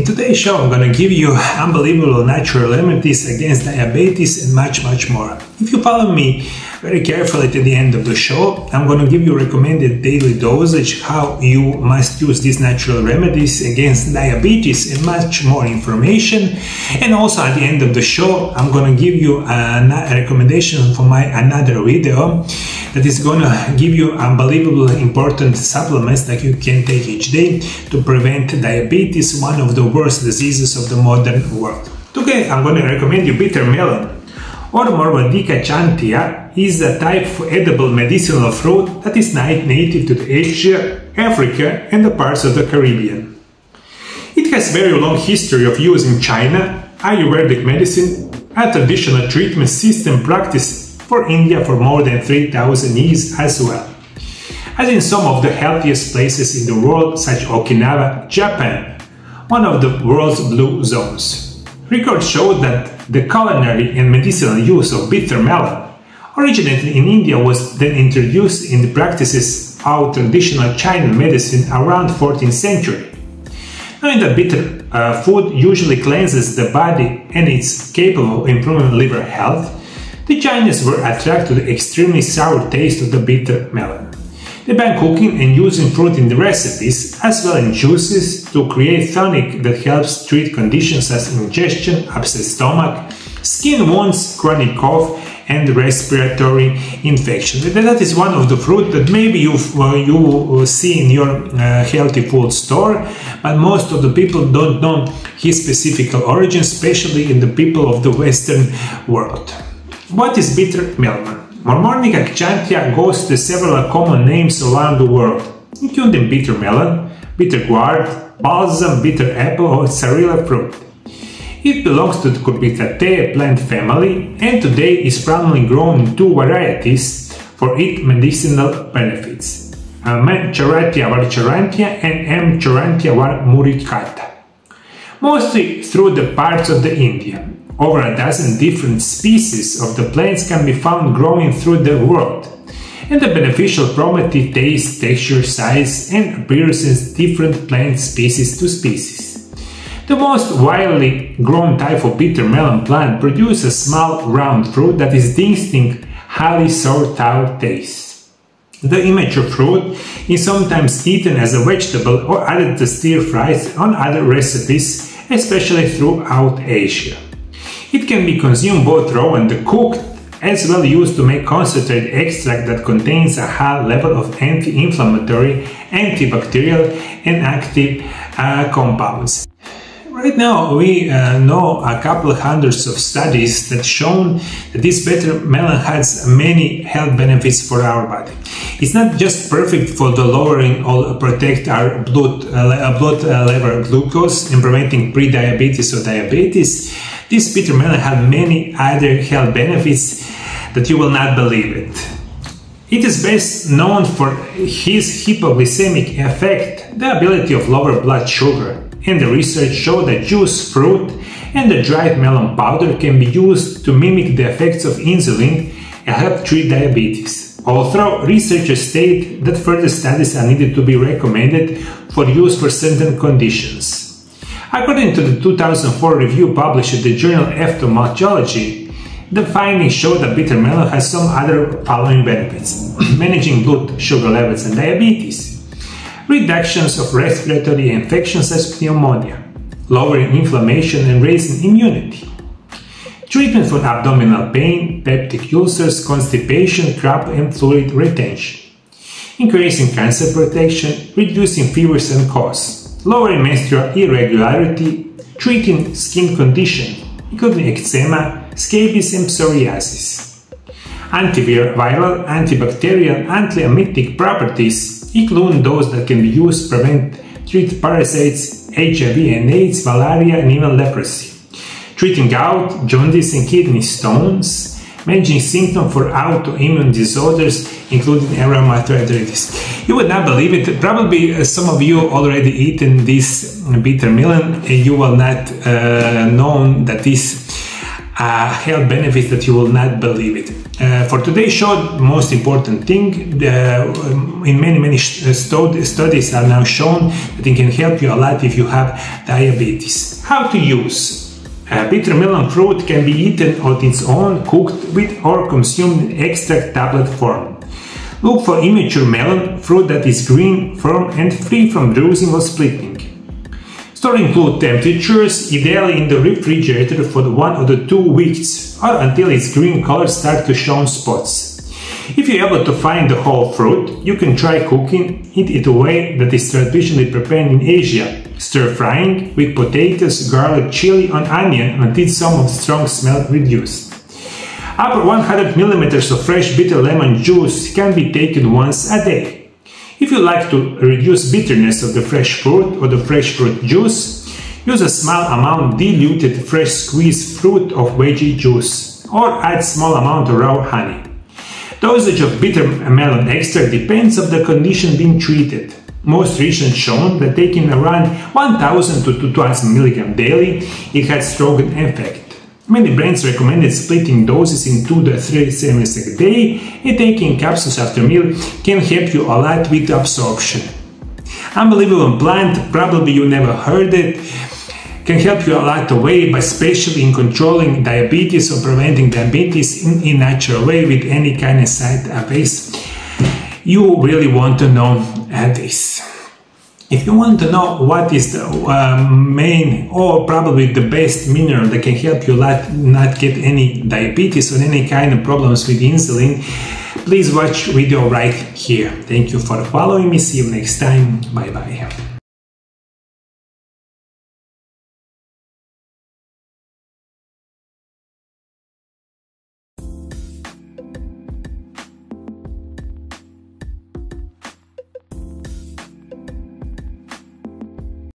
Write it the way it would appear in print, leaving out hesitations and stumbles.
today's show, I'm gonna give you unbelievable natural remedies against diabetes and much more. If you follow me very carefully to the end of the show, I'm gonna give you recommended daily dosage, how you must use these natural remedies against diabetes and much more information. And also at the end of the show, I'm gonna give you a recommendation for my another video that is gonna give you unbelievable important supplements that you can take each day to prevent diabetes, one of the worst diseases of the modern world. Today I'm gonna recommend you bitter melon. Or Morbodica chaintia is a type of edible medicinal fruit that is native to Asia, Africa and the parts of the Caribbean. It has very long history of use in China, Ayurvedic medicine, a traditional treatment system practiced for India for more than 3,000 years as well. As in some of the healthiest places in the world, such Okinawa, Japan, one of the world's blue zones. Records show that the culinary and medicinal use of bitter melon originated in India was then introduced in the practices of traditional Chinese medicine around 14th century. Knowing that bitter food usually cleanses the body and is capable of improving liver health, the Chinese were attracted to the extremely sour taste of the bitter melon. They began cooking and using fruit in the recipes, as well as juices, to create tonic that helps treat conditions as indigestion, upset stomach, skin wounds, chronic cough, and respiratory infection. That is one of the fruit that maybe you see in your healthy food store, but most of the people don't know his specific origin, especially in the people of the Western world. What is bitter melon? Morbodica chaintia goes to several common names around the world, including bitter melon, bitter gourd, balsam, bitter apple or cereal fruit. It belongs to the Cucurbitaceae plant family and today is primarily grown in two varieties for its medicinal benefits, M. charantia varcharantia and M. charantia muricata. Mostly through the parts of the India. Over a dozen different species of the plants can be found growing through the world, and the beneficial property, taste, texture, size, and appearances differ plant species to species. The most widely grown type of bitter melon plant produces a small round fruit that is distinct, highly sour taste. The immature fruit is sometimes eaten as a vegetable or added to stir fries on other recipes, especially throughout Asia. It can be consumed both raw and cooked, as well used to make concentrated extract that contains a high level of anti-inflammatory, antibacterial and active compounds. Right now we know a couple of hundreds of studies that shown that this bitter melon has many health benefits for our body. It's not just perfect for the lowering or protect our blood level glucose and preventing pre-diabetes or diabetes. This bitter melon has many other health benefits that you will not believe it. It is best known for his hypoglycemic effect, the ability of lower blood sugar, and the research showed that juice fruit and the dried melon powder can be used to mimic the effects of insulin and help treat diabetes. Although researchers state that further studies are needed to be recommended for use for certain conditions. According to the 2004 review published in the journal Ophthalmology, the findings show that bitter melon has some other following benefits: managing blood sugar levels and diabetes, reductions of respiratory infections such as pneumonia, lowering inflammation and raising immunity, treatment for abdominal pain, peptic ulcers, constipation, cramp and fluid retention, increasing cancer protection, reducing fevers and coughs, lowering menstrual irregularity, treating skin conditions, including eczema, scabies and psoriasis. Antiviral, antibacterial, antiemetic properties, including those that can be used to treat parasites, HIV and AIDS, malaria and even leprosy. Treating gout, jaundice and kidney stones, managing symptoms for autoimmune disorders, including rheumatoid arthritis. You would not believe it. Probably some of you already eaten this bitter melon and you will not know that this health benefits that you will not believe it. For today's show, most important thing, in many studies are now shown that it can help you a lot if you have diabetes. How to use? Bitter melon fruit can be eaten on its own, cooked with, or consumed in extract tablet form. Look for immature melon fruit that is green, firm, and free from bruising or splitting. Storing cool temperatures, ideally in the refrigerator for 1 or 2 weeks, or until its green color starts to show spots. If you're able to find the whole fruit, you can try cooking it in a way that is traditionally prepared in Asia, stir-frying with potatoes, garlic, chili, and onion until some of the strong smell reduced. Up 100 ml of fresh bitter lemon juice can be taken once a day. If you like to reduce bitterness of the fresh fruit or the fresh fruit juice, use a small amount diluted fresh squeezed fruit of veggie juice, or add small amount of raw honey. Dosage of bitter melon extract depends on the condition being treated. Most research shown that taking around 1000 to 2000 mg daily, it has strong effect. Many brands recommended splitting doses in 2 to 3 servings a day, and taking capsules after meal can help you a lot with absorption. Unbelievable plant, probably you never heard it, can help you a lot away, but especially in controlling diabetes or preventing diabetes in a natural way with any kind of side effects. You really want to know this. If you want to know what is the main or probably the best mineral that can help you not get any diabetes or any kind of problems with insulin, please watch video right here. Thank you for following me. See you next time. Bye bye.